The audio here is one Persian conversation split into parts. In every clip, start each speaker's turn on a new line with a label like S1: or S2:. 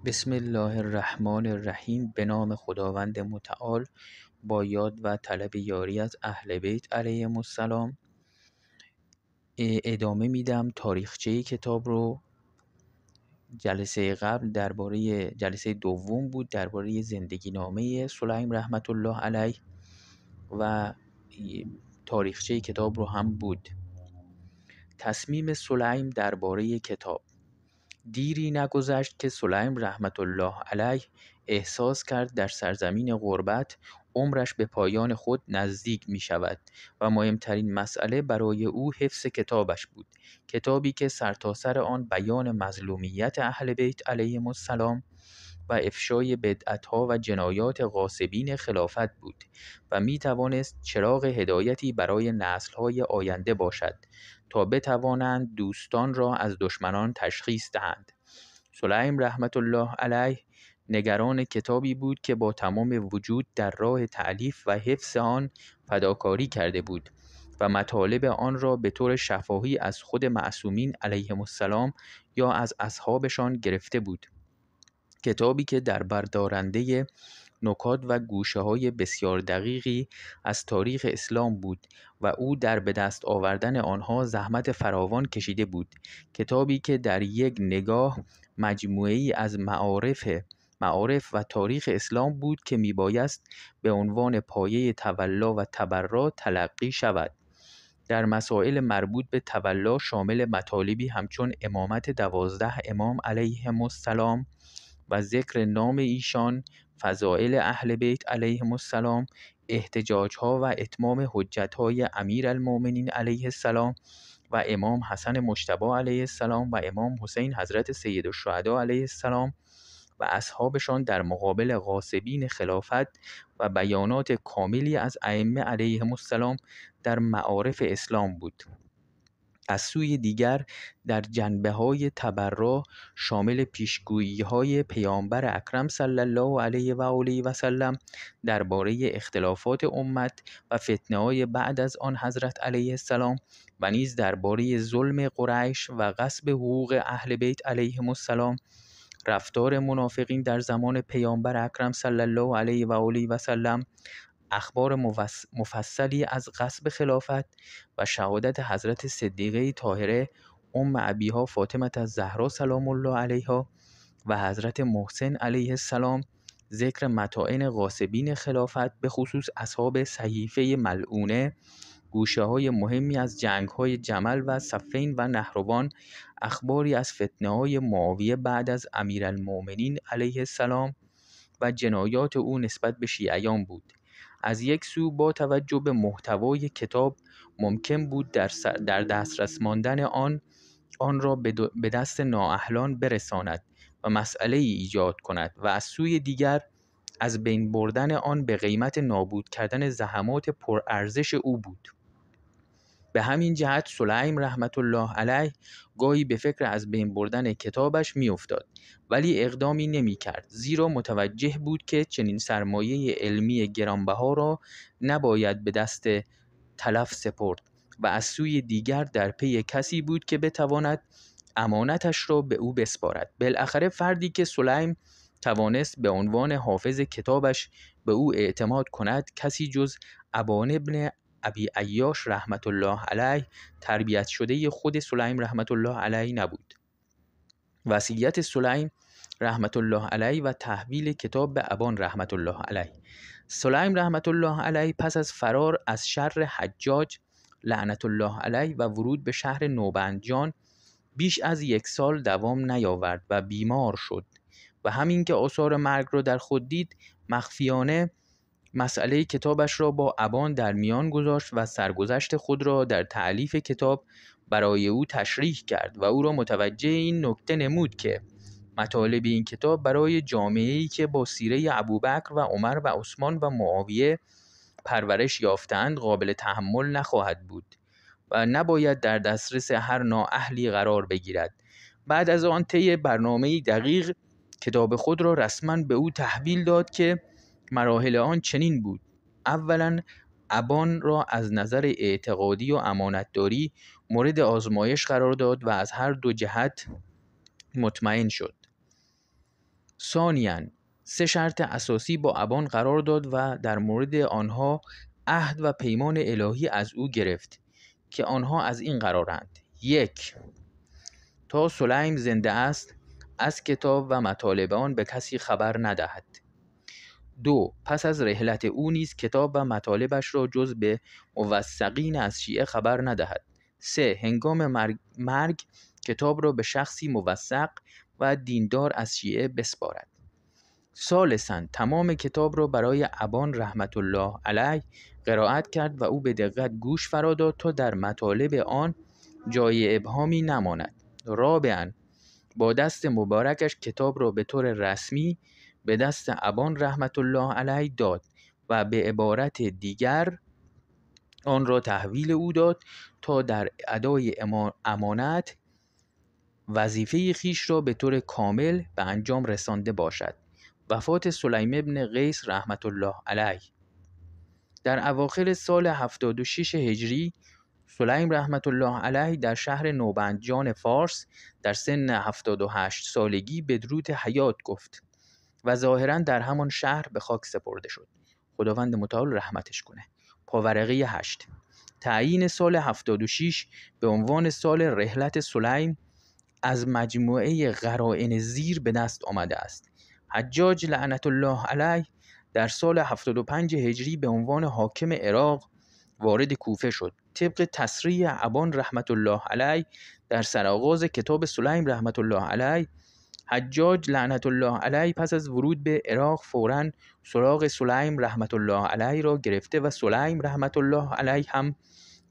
S1: بسم الله الرحمن الرحیم. به نام خداوند متعال، با یاد و طلب یاری از اهل بیت علیهم السلام. ادامه میدم تاریخچه کتاب رو. جلسه قبل درباره جلسه دوم بود، درباره زندگی نامه سلیم رحمت الله علیه و تاریخچه کتاب رو هم بود. تصمیم سلیم درباره کتاب. دیری نگذشت که سلیم رحمت الله علیه احساس کرد در سرزمین غربت عمرش به پایان خود نزدیک می شود و مهمترین مسئله برای او حفظ کتابش بود، کتابی که سرتاسر آن بیان مظلومیت اهل بیت علیهم السلام و افشای بدعت‌ها و جنایات غاصبین خلافت بود و می توانست چراغ هدایتی برای نسل‌های آینده باشد تا بتوانند دوستان را از دشمنان تشخیص دهند. سلیم رحمت الله علیه نگران کتابی بود که با تمام وجود در راه تألیف و حفظ آن فداکاری کرده بود و مطالب آن را به طور شفاهی از خود معصومین علیهم السلام یا از اصحابشان گرفته بود. کتابی که در بردارنده نکات و گوشه‌های بسیار دقیقی از تاریخ اسلام بود و او در به دست آوردن آنها زحمت فراوان کشیده بود. کتابی که در یک نگاه مجموعه‌ای از معارف و تاریخ اسلام بود که میبایست به عنوان پایه تولا و تبرا تلقی شود. در مسائل مربوط به تولا شامل مطالبی همچون امامت 12 امام علیهم السلام و ذکر نام ایشان، فضائل اهل بیت علیهم السلام، احتجاج‌ها و اتمام حجت‌های امیرالمؤمنین علیه السلام و امام حسن مجتبی علیه السلام و امام حسین حضرت سیدالشهدا علیه السلام و اصحابشان در مقابل غاصبین خلافت و بیانات کاملی از ائمه علیهم السلام در معارف اسلام بود. از سوی دیگر در جنبه‌های تبرع شامل پیشگویی‌های پیامبر اکرم صلی الله علیه و آله و سلم درباره اختلافات امت و فتنه‌های بعد از آن حضرت علیه السلام و نیز درباره ظلم قریش و غصب حقوق اهل بیت علیهم السلام، رفتار منافقین در زمان پیامبر اکرم صلی الله علیه و آله و سلم، اخبار مفصلی از غصب خلافت و شهادت حضرت صدیقه طاهره ام ابیها فاطمه الزهرا سلام الله علیها و حضرت محسن علیه السلام، ذکر مطائن غاصبین خلافت به خصوص اصحاب صحیفه ملعونه، گوشه‌های مهمی از جنگ‌های جمل و صفین و نهروان، اخباری از فتنه‌های معاویه بعد از امیرالمؤمنین علیه السلام و جنایات او نسبت به شیعیان بود. از یک سو با توجه به محتوای کتاب ممکن بود در دسترس ماندن آن را به دست نااهلان برساند و مسئله ای ایجاد کند و از سوی دیگر از بین بردن آن به قیمت نابود کردن زحمات پرارزش او بود. به همین جهت سلیم رحمت الله علیه گاهی به فکر از بین بردن کتابش میافتاد، ولی اقدامی نمی کرد، زیرا متوجه بود که چنین سرمایه علمی گرانبها را نباید به دست تلف سپرد و از سوی دیگر در پی کسی بود که بتواند امانتش را به او بسپارد. بالاخره فردی که سلیم توانست به عنوان حافظ کتابش به او اعتماد کند کسی جز ابان ابن ابی عیاش رحمت الله علیه تربیت شده خود سلیم رحمت الله علیه نبود. وصیت سلیم رحمت الله علیه و تحویل کتاب به ابان رحمت الله علیه. سلیم رحمت الله علیه پس از فرار از شر حجاج لعنت الله علیه و ورود به شهر نوبندجان بیش از 1 سال دوام نیاورد و بیمار شد و همین که آثار مرگ را در خود دید مخفیانه مسئله کتابش را با ابان در میان گذاشت و سرگذشت خود را در تألیف کتاب برای او تشریح کرد و او را متوجه این نکته نمود که مطالب این کتاب برای جامعه‌ای که با سیره ابوبکر و عمر و عثمان و معاویه پرورش یافتند قابل تحمل نخواهد بود و نباید در دسترس هر نااهلی قرار بگیرد. بعد از آن طی برنامه‌ای دقیق کتاب خود را رسما به او تحویل داد که مراحل آن چنین بود: اولا ابان را از نظر اعتقادی و امانتداری مورد آزمایش قرار داد و از هر دو جهت مطمئن شد. ثانیاً 3 شرط اساسی با ابان قرار داد و در مورد آنها عهد و پیمان الهی از او گرفت که آنها از این قرارند: 1. تا سلیم زنده است از کتاب و مطالب آن به کسی خبر ندهد. 2. پس از رحلت او نیز کتاب و مطالبش را جز به موثقین از شیعه خبر ندهد. 3. هنگام مرگ کتاب را به شخصی موثق و دیندار از شیعه بسپارد. ثالثاً تمام کتاب را برای ابان رحمت الله علیه قرائت کرد و او به دقت گوش فرا داد تا در مطالب آن جای ابهامی نماند. رابعاً با دست مبارکش کتاب را به طور رسمی به دست ابان رحمت الله علیه داد و به عبارت دیگر آن را تحویل او داد تا در ادای امانت وظیفه خیش را به طور کامل به انجام رسانده باشد. وفات سلیم ابن قیس رحمت الله علیه. در اواخر سال 76 هجری سلیم رحمت الله علیه در شهر نوبندجان فارس در سن 78 سالگی بدرود حیات گفت و ظاهراً در همان شهر به خاک سپرده شد. خداوند متعال رحمتش کنه. پاورقی 8. تعیین سال 76 به عنوان سال رحلت سلیم از مجموعه قرائن زیر به دست آمده است. حجاج لعنت الله علیه در سال 75 هجری به عنوان حاکم عراق وارد کوفه شد. طبق تصریح ابان رحمت الله علیه در سرآغاز کتاب سلیم رحمت الله علیه، حجاج لعنت الله علیه پس از ورود به عراق فوراً سراغ سلیم رحمت الله علیه را گرفته و سلیم رحمت الله علیه هم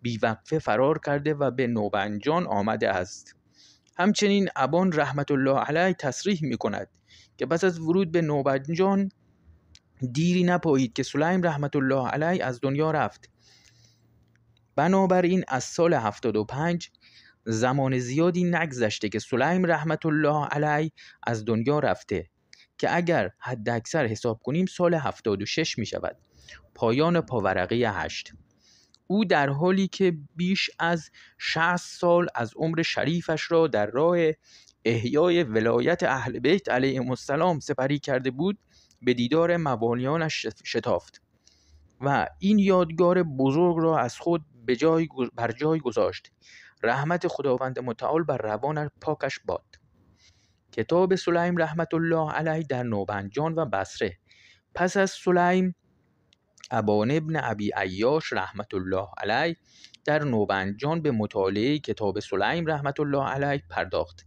S1: بیوقفه فرار کرده و به نوبندجان آمده است. همچنین ابان رحمت الله علیه تصریح می کند که پس از ورود به نوبندجان دیری نپایید که سلیم رحمت الله علیه از دنیا رفت. بنابراین از سال 75 زمان زیادی نگذشته که سلیم رحمت الله علیه از دنیا رفته که اگر حد اکثر حساب کنیم سال 76 می شود. پایان پاورقی 8. او در حالی که بیش از 60 سال از عمر شریفش را در راه احیای ولایت اهل بیت علیهم السلام سپری کرده بود به دیدار موالیانش شتافت و این یادگار بزرگ را از خود بر جای گذاشت. رحمت خداوند متعال بر روان پاکش باد. کتاب سلیم رحمت الله علیه در نوبندجان و بصره. پس از سلیم ابان ابن ابی عیاش رحمت الله علیه در نوبندجان به مطالعه کتاب سلیم رحمت الله علیه پرداخت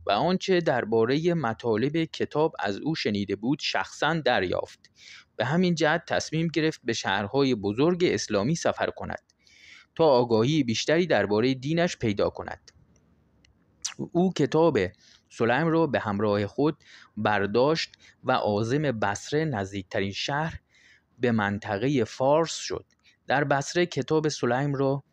S1: و آنچه درباره مطالب کتاب از او شنیده بود شخصاً دریافت. به همین جهت تصمیم گرفت به شهرهای بزرگ اسلامی سفر کند تا آگاهی بیشتری درباره دینش پیدا کند. او کتاب سلیم را به همراه خود برداشت و عازم بصره نزدیکترین شهر به منطقه فارس شد. در بصره کتاب سلیم را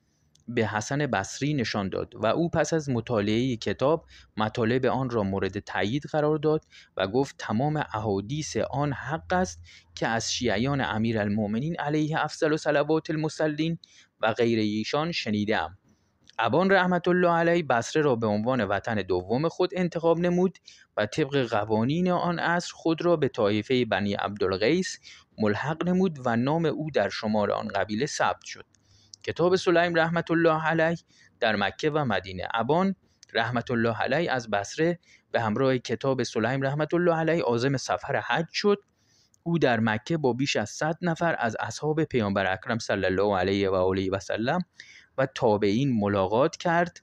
S1: به حسن بصری نشان داد و او پس از مطالعه کتاب مطالب آن را مورد تایید قرار داد و گفت تمام احادیث آن حق است که از شیعیان امیرالمؤمنین علیه افضل صلوات المصلین و غیر ایشان شنیدم. ابان رحمت الله علیه بصره را به عنوان وطن دوم خود انتخاب نمود و طبق قوانین آن عصر خود را به طایفه بنی عبدالقیس ملحق نمود و نام او در شمار آن قبیله ثبت شد. کتاب سلیم رحمت الله علیه در مکه و مدینه. ابان رحمت الله علیه از بصره به همراه کتاب سلیم رحمت الله علیه عازم سفر حج شد. او در مکه با بیش از 100 نفر از اصحاب پیامبر اکرم صلی الله علیه و آله و سلم و تابعین ملاقات کرد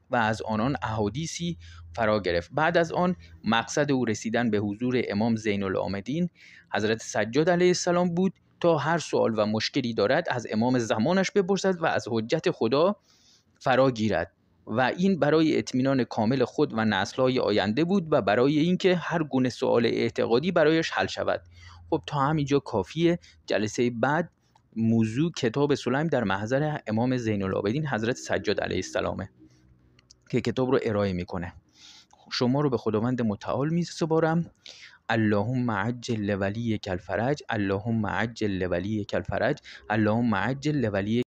S1: و از آنان احادیثی فرا گرفت. بعد از آن مقصد او رسیدن به حضور امام زین العابدین حضرت سجاد علیه السلام بود تا هر سوال و مشکلی دارد از امام زمانش بپرسد و از حجت خدا فرا گیرد و این برای اطمینان کامل خود و نسل‌های آینده بود و برای اینکه هر گونه سوال اعتقادی برایش حل شود. خب تا همینجا کافیه. جلسه بعد موضوع کتاب سلیم در محضر امام زین العابدین حضرت سجاد علیه السلامه که کتاب رو ارائه میکنه. شما رو به خداوند متعال میسپارم. اللهم عجل لولیک الفرج، اللهم عجل لولیک الفرج، اللهم عجل لولیک